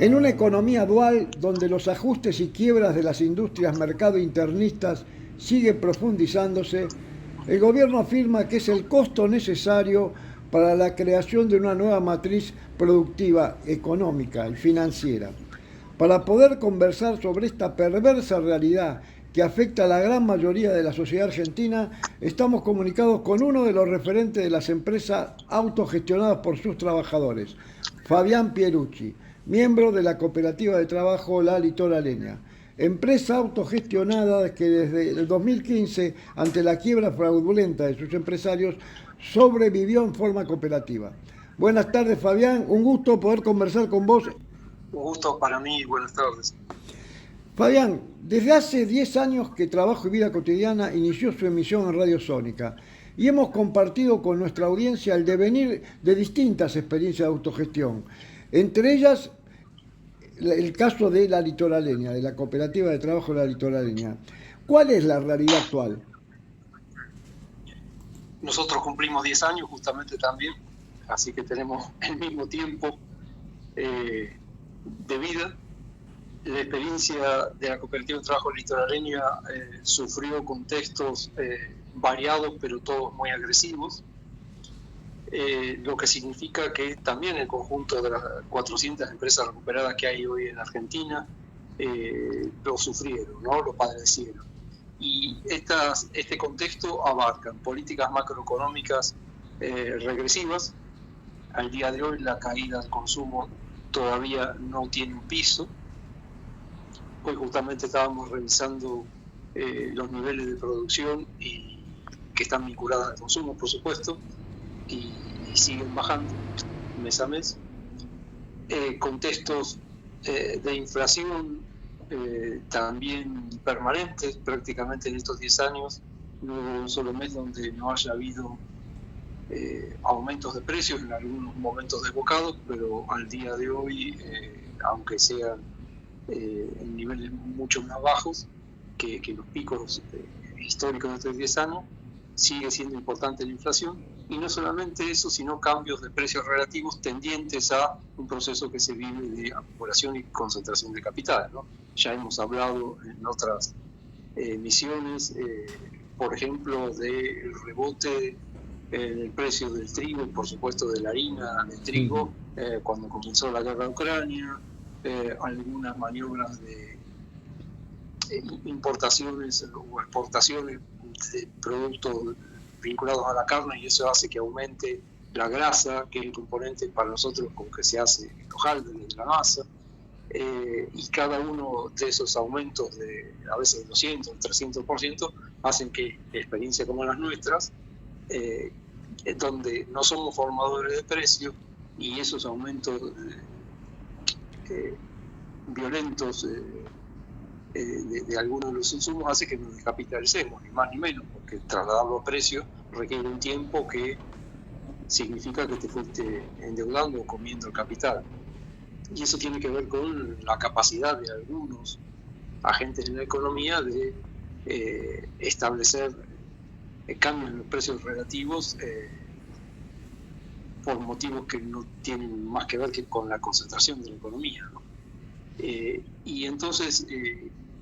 En una economía dual donde los ajustes y quiebras de las industrias mercado internistas siguen profundizándose, el gobierno afirma que es el costo necesario para la creación de una nueva matriz productiva, económica y financiera. Para poder conversar sobre esta perversa realidad que afecta a la gran mayoría de la sociedad argentina, estamos comunicados con uno de los referentes de las empresas autogestionadas por sus trabajadores, Fabián Pierucci, miembro de la cooperativa de trabajo La Litoraleña, empresa autogestionada que desde el 2015, ante la quiebra fraudulenta de sus empresarios, sobrevivió en forma cooperativa. Buenas tardes, Fabián, un gusto poder conversar con vos. Un gusto para mí, buenas tardes. Fabián, desde hace 10 años que Trabajo y Vida Cotidiana inició su emisión en Radio Sónica y hemos compartido con nuestra audiencia el devenir de distintas experiencias de autogestión, entre ellas el caso de La Litoraleña, de la cooperativa de trabajo de La Litoraleña. ¿Cuál es la realidad actual? Nosotros cumplimos 10 años justamente también, así que tenemos el mismo tiempo de vida. La experiencia de la cooperativa de trabajo litoraleña sufrió contextos variados, pero todos muy agresivos, lo que significa que también el conjunto de las 400 empresas recuperadas que hay hoy en Argentina lo sufrieron, ¿no? Lo padecieron. Y este contexto abarca políticas macroeconómicas regresivas. Al día de hoy la caída del consumo todavía no tiene un piso. Hoy justamente estábamos revisando los niveles de producción y que están vinculados al consumo, por supuesto, y siguen bajando mes a mes. Contextos de inflación también permanentes, prácticamente en estos 10 años, no hubo un solo mes donde no haya habido aumentos de precios, en algunos momentos desbocados, pero al día de hoy, aunque sean en niveles mucho más bajos que los picos históricos de estos 10 años, sigue siendo importante la inflación, y no solamente eso, sino cambios de precios relativos tendientes a un proceso que se vive de acumulación y concentración de capital, ¿no? Ya hemos hablado en otras emisiones, por ejemplo, del rebote del precio del trigo, por supuesto de la harina de trigo, cuando comenzó la guerra de Ucrania, algunas maniobras de importaciones o exportaciones de productos vinculados a la carne, y eso hace que aumente la grasa, que es el componente para nosotros con que se hace el hojaldre de la masa, y cada uno de esos aumentos de a veces el 200, el 300%, hacen que experiencias como las nuestras, donde no somos formadores de precios, y esos aumentos violentos de algunos de los insumos hace que nos descapitalicemos, ni más ni menos, porque trasladarlo a precio requiere un tiempo que significa que te fuiste endeudando o comiendo el capital. Y eso tiene que ver con la capacidad de algunos agentes en la economía de establecer cambios en los precios relativos por motivos que no tienen más que ver que con la concentración de la economía, ¿no? Y entonces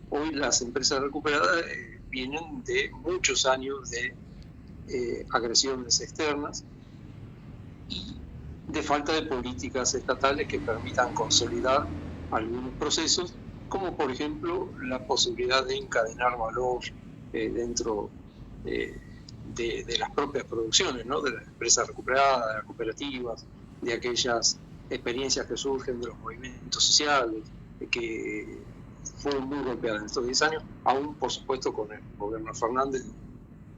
hoy las empresas recuperadas vienen de muchos años de agresiones externas y de falta de políticas estatales que permitan consolidar algunos procesos, como por ejemplo la posibilidad de encadenar valor dentro de las propias producciones, ¿no? De las empresas recuperadas, de las cooperativas, de aquellas experiencias que surgen de los movimientos sociales, que fueron muy golpeadas en estos 10 años, aún por supuesto con el gobierno Fernández,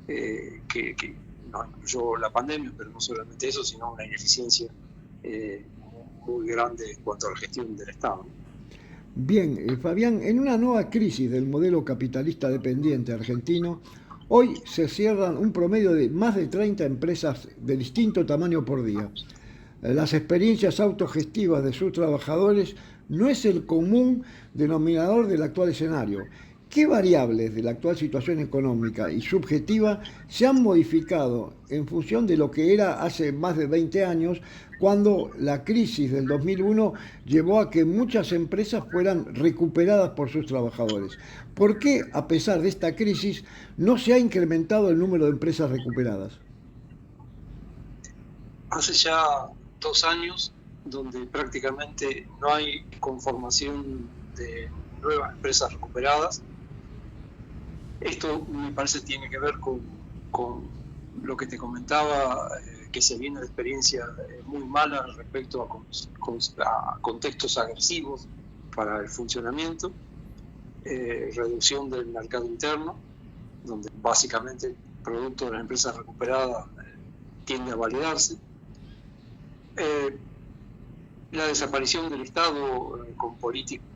que no incluyó la pandemia, pero no solamente eso, sino una ineficiencia muy grande en cuanto a la gestión del Estado. Bien, Fabián, en una nueva crisis del modelo capitalista dependiente argentino, hoy se cierran un promedio de más de 30 empresas de distinto tamaño por día. Las experiencias autogestivas de sus trabajadores no es el común denominador del actual escenario. ¿qué variables de la actual situación económica y subjetiva se han modificado en función de lo que era hace más de 20 años, cuando la crisis del 2001 llevó a que muchas empresas fueran recuperadas por sus trabajadores? ¿Por qué, a pesar de esta crisis, no se ha incrementado el número de empresas recuperadas? Hace ya 2 años donde prácticamente no hay conformación de nuevas empresas recuperadas. Esto me parece tiene que ver con lo que te comentaba, que se viene de experiencias muy malas respecto a contextos agresivos para el funcionamiento, reducción del mercado interno, donde básicamente el producto de las empresas recuperadas tiende a validarse, la desaparición del Estado con políticas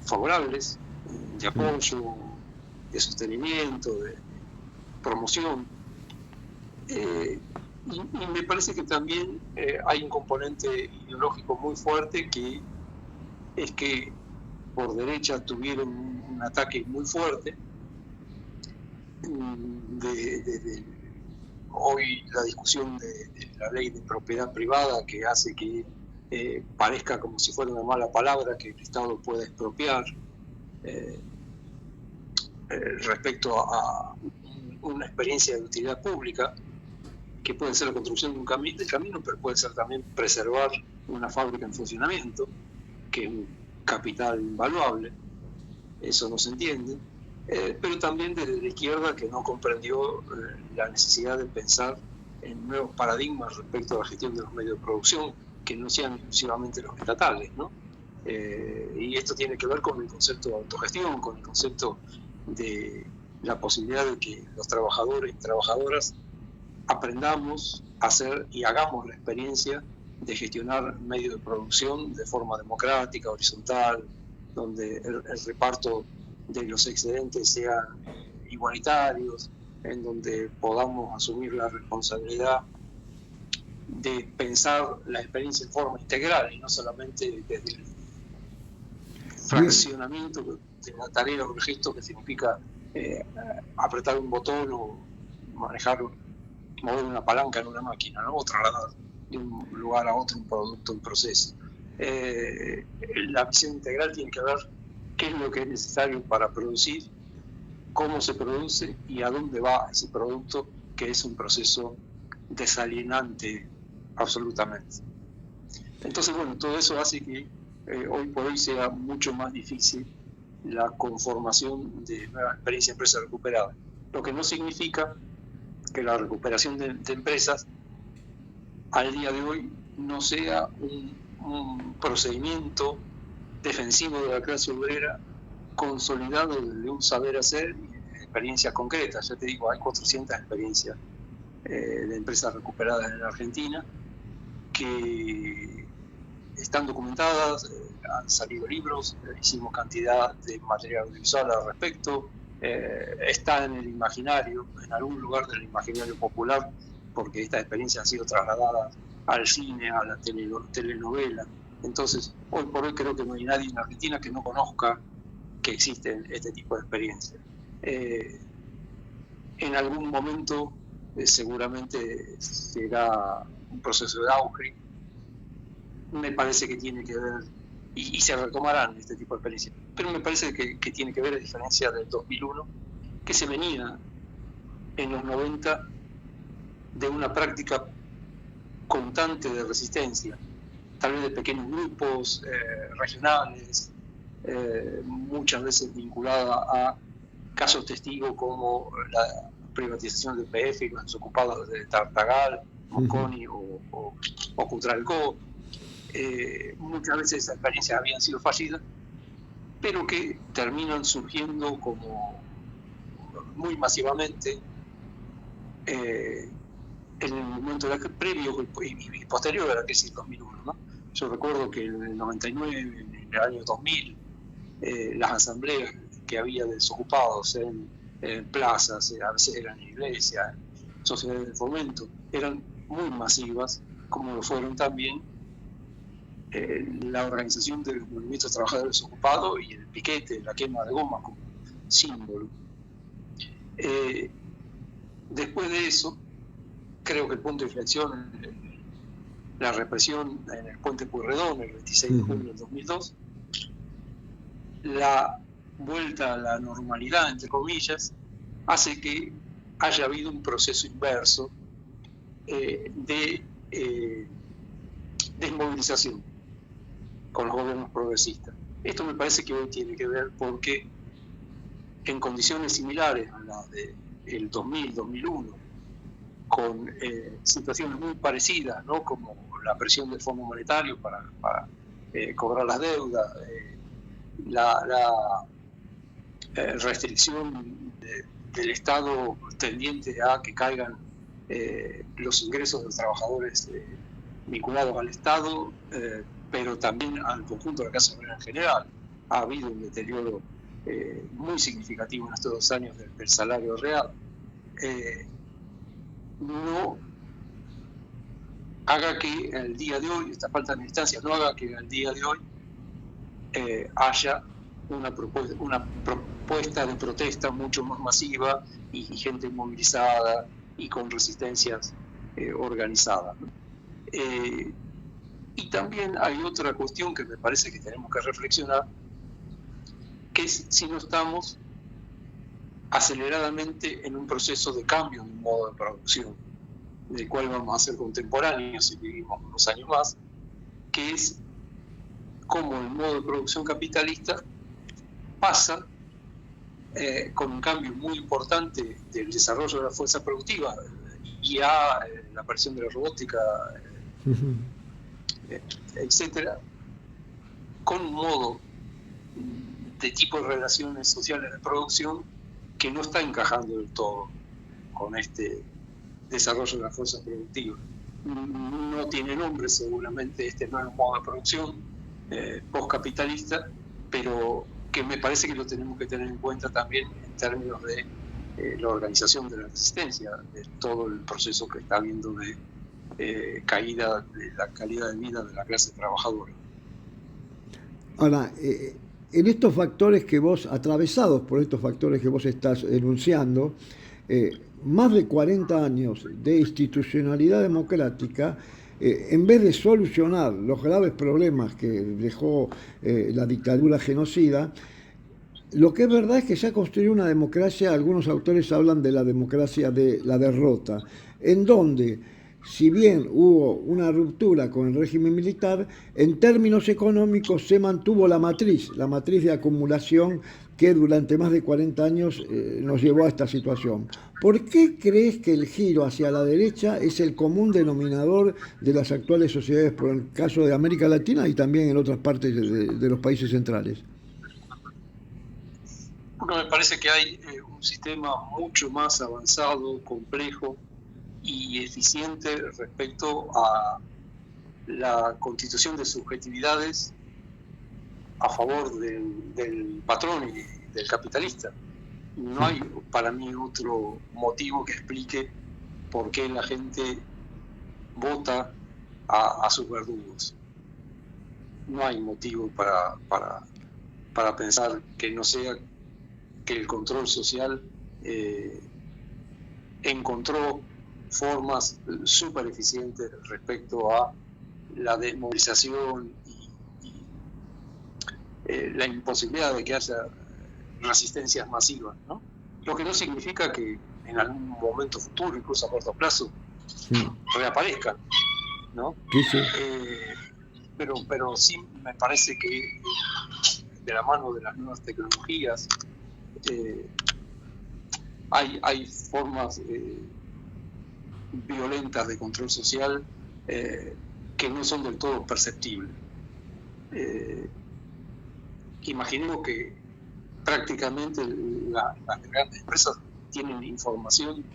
favorables, de apoyo, de sostenimiento, de promoción. Y me parece que también hay un componente ideológico muy fuerte, que es que por derecha tuvieron un ataque muy fuerte. Hoy la discusión de la ley de propiedad privada, que hace que parezca como si fuera una mala palabra que el Estado pueda expropiar respecto a una experiencia de utilidad pública, que puede ser la construcción de un camino, pero puede ser también preservar una fábrica en funcionamiento, que es un capital invaluable. Eso no se entiende. Pero también desde la izquierda, que no comprendió la necesidad de pensar en nuevos paradigmas respecto a la gestión de los medios de producción, que no sean exclusivamente los estatales, ¿no? Y esto tiene que ver con el concepto de autogestión, con el concepto de la posibilidad de que los trabajadores y trabajadoras aprendamos a hacer y hagamos la experiencia de gestionar medios de producción de forma democrática, horizontal, donde el reparto de los excedentes sean igualitarios, en donde podamos asumir la responsabilidad de pensar la experiencia en forma integral y no solamente desde el fraccionamiento de la tarea o el gesto que significa apretar un botón o mover una palanca en una máquina, ¿no? O trasladar de un lugar a otro un producto en proceso. La visión integral tiene que ver qué es lo que es necesario para producir, cómo se produce y a dónde va ese producto, que es un proceso desalienante absolutamente. Entonces, bueno, todo eso hace que hoy por hoy sea mucho más difícil la conformación de nuevas experiencias de empresas recuperadas, lo que no significa que la recuperación de empresas al día de hoy no sea un procedimiento defensivo de la clase obrera consolidado de un saber hacer y experiencias concretas. Ya te digo, hay 400 experiencias de empresas recuperadas en la Argentina que están documentadas, han salido libros, hicimos cantidad de material audiovisual al respecto, está en el imaginario, en algún lugar del imaginario popular, porque estas experiencias han sido trasladadas al cine, a la telenovela. Entonces, hoy por hoy creo que no hay nadie en Argentina que no conozca que existen este tipo de experiencias. En algún momento seguramente será un proceso de auge. Me parece que tiene que ver, y se retomarán este tipo de experiencias, pero me parece que tiene que ver, a diferencia del 2001, que se venía en los 90 de una práctica constante de resistencia, tal vez de pequeños grupos regionales, muchas veces vinculada a casos testigos como la privatización de PF y los desocupados de Tartagal, Moconi o Cutralcó. Muchas veces esas experiencias habían sido fallidas, pero que terminan surgiendo como muy masivamente en el momento previo y posterior a la crisis del 2001, ¿no? Yo recuerdo que en el 99, en el año 2000, las asambleas que había de desocupados en plazas, a veces eran en iglesias, en sociedades de fomento, eran muy masivas, como lo fueron también la organización de los movimientos de trabajadores desocupados y el piquete, la quema de goma como símbolo. Después de eso, creo que el punto de inflexión es la represión en el puente Pueyrredón el 26 de junio del 2002, la vuelta a la normalidad, entre comillas, hace que haya habido un proceso inverso de desmovilización con los gobiernos progresistas. Esto me parece que hoy tiene que ver porque en condiciones similares a las del 2000-2001, con situaciones muy parecidas, ¿no? Como la presión del Fondo Monetario para cobrar las deudas, la restricción del Estado tendiente a que caigan los ingresos de los trabajadores vinculados al Estado, pero también al conjunto de la clase obrera en general. Ha habido un deterioro muy significativo en estos 2 años del salario real. No haga que el día de hoy, esta falta de instancias, no haga que el día de hoy haya una propuesta de protesta mucho más masiva y gente movilizada y con resistencias organizadas, ¿no? Y también hay otra cuestión que me parece que tenemos que reflexionar, que es si no estamos aceleradamente en un proceso de cambio de un modo de producción, del cual vamos a ser contemporáneos si vivimos unos años más, que es cómo el modo de producción capitalista pasa con un cambio muy importante del desarrollo de la fuerza productiva y a la aparición de la robótica, etcétera, con un modo de tipo de relaciones sociales de producción que no está encajando del todo con este desarrollo de la fuerza productiva. No tiene nombre seguramente este nuevo modo de producción postcapitalista, pero que me parece que lo tenemos que tener en cuenta también en términos de la organización de la resistencia, de todo el proceso que está habiendo de caída de la calidad de vida de la clase trabajadora. Ahora, en estos factores que vos, atravesados por estos factores que vos estás enunciando, más de 40 años de institucionalidad democrática, en vez de solucionar los graves problemas que dejó la dictadura genocida, lo que es verdad es que se ha construido una democracia, algunos autores hablan de la democracia de la derrota, en donde, si bien hubo una ruptura con el régimen militar, en términos económicos se mantuvo la matriz de acumulación que durante más de 40 años nos llevó a esta situación. ¿Por qué crees que el giro hacia la derecha es el común denominador de las actuales sociedades, por el caso de América Latina y también en otras partes de los países centrales? Porque me parece que hay un sistema mucho más avanzado, complejo y eficiente respecto a la constitución de subjetividades a favor del patrón y del capitalista. No hay para mí otro motivo que explique por qué la gente vota a sus verdugos. No hay motivo para pensar que no sea que el control social encontró formas súper eficientes respecto a la desmovilización y la imposibilidad de que haya resistencias masivas, ¿no? Lo que no significa que en algún momento futuro, incluso a corto plazo, reaparezcan, ¿no? Sí. Pero sí me parece que de la mano de las nuevas tecnologías hay formas violentas de control social que no son del todo perceptibles. Imaginemos que prácticamente las grandes empresas tienen información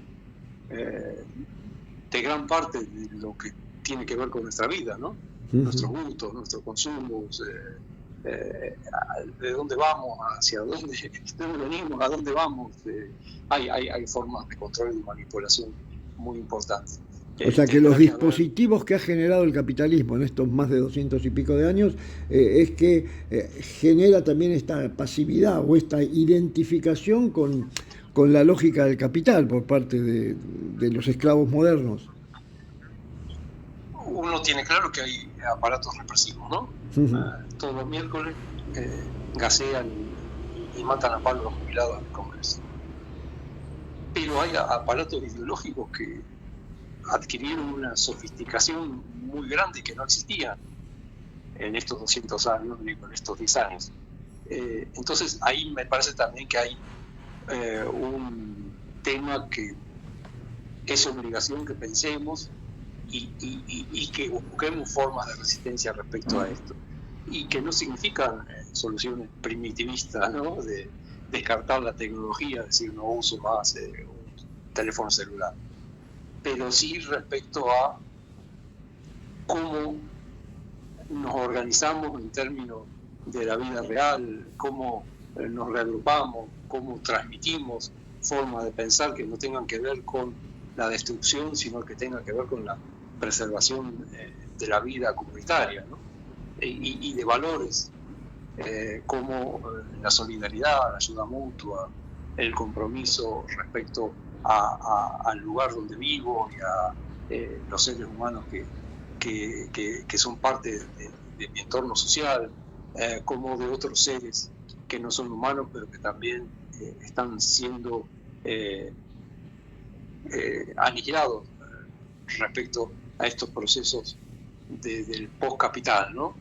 de gran parte de lo que tiene que ver con nuestra vida, ¿no? Nuestros gustos, nuestros consumos, de dónde vamos, hacia dónde venimos, a dónde vamos. Hay formas de control y manipulación muy importantes. O sea que los Tendrá que haber. dispositivos que ha generado el capitalismo en estos más de 200 y pico de años es que genera también esta pasividad o esta identificación con la lógica del capital por parte de los esclavos modernos. Uno tiene claro que hay aparatos represivos, ¿no? Todos los miércoles gasean y matan a palos a los jubilados en el Congreso. Pero hay aparatos ideológicos que adquirieron una sofisticación muy grande que no existía en estos 200 años ni con estos 10 años. Entonces ahí me parece también que hay un tema que es obligación que pensemos y que busquemos formas de resistencia respecto a esto, y que no significan soluciones primitivistas, ¿no? De descartar la tecnología, decir no uso más un teléfono celular, pero sí respecto a cómo nos organizamos en términos de la vida real, cómo nos reagrupamos, cómo transmitimos formas de pensar que no tengan que ver con la destrucción, sino que tengan que ver con la preservación de la vida comunitaria, ¿no? y de valores como la solidaridad, la ayuda mutua, el compromiso respecto al lugar donde vivo y a los seres humanos que son parte de mi entorno social, como de otros seres que no son humanos, pero que también están siendo aniquilados respecto a estos procesos del post-capital, ¿no?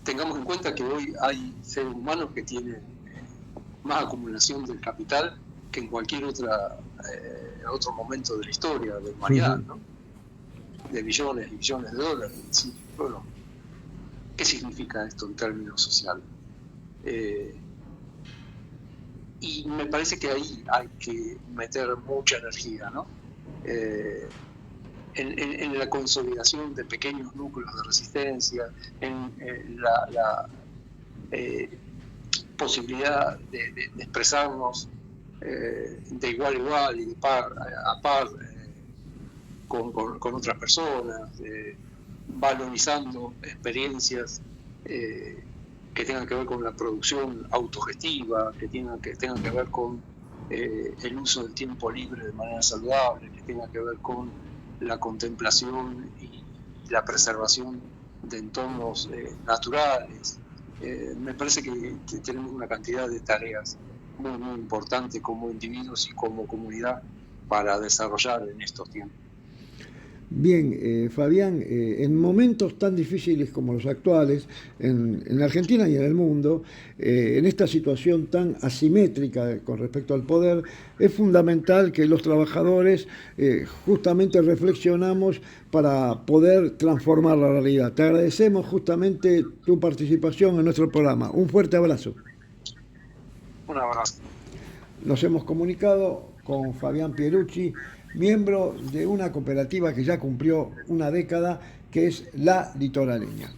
Tengamos en cuenta que hoy hay seres humanos que tienen más acumulación del capital que en cualquier otro momento de la historia de la humanidad, ¿no? De billones y billones de dólares. Sí, bueno, ¿qué significa esto en términos sociales? Y me parece que ahí hay que meter mucha energía, ¿no? En la consolidación de pequeños núcleos de resistencia, en la posibilidad de expresarnos de igual a igual y de par a par con otras personas, valorizando experiencias que tengan que ver con la producción autogestiva, que tengan que ver con el uso del tiempo libre de manera saludable, que tengan que ver con la contemplación y la preservación de entornos naturales. Me parece que tenemos una cantidad de tareas muy, muy importantes como individuos y como comunidad para desarrollar en estos tiempos. Bien, Fabián, en momentos tan difíciles como los actuales, en Argentina y en el mundo, en esta situación tan asimétrica con respecto al poder, es fundamental que los trabajadores justamente reflexionamos para poder transformar la realidad. Te agradecemos justamente tu participación en nuestro programa. Un fuerte abrazo. Un abrazo. Nos hemos comunicado con Fabián Pierucci, miembro de una cooperativa que ya cumplió una década, que es La Litoraleña.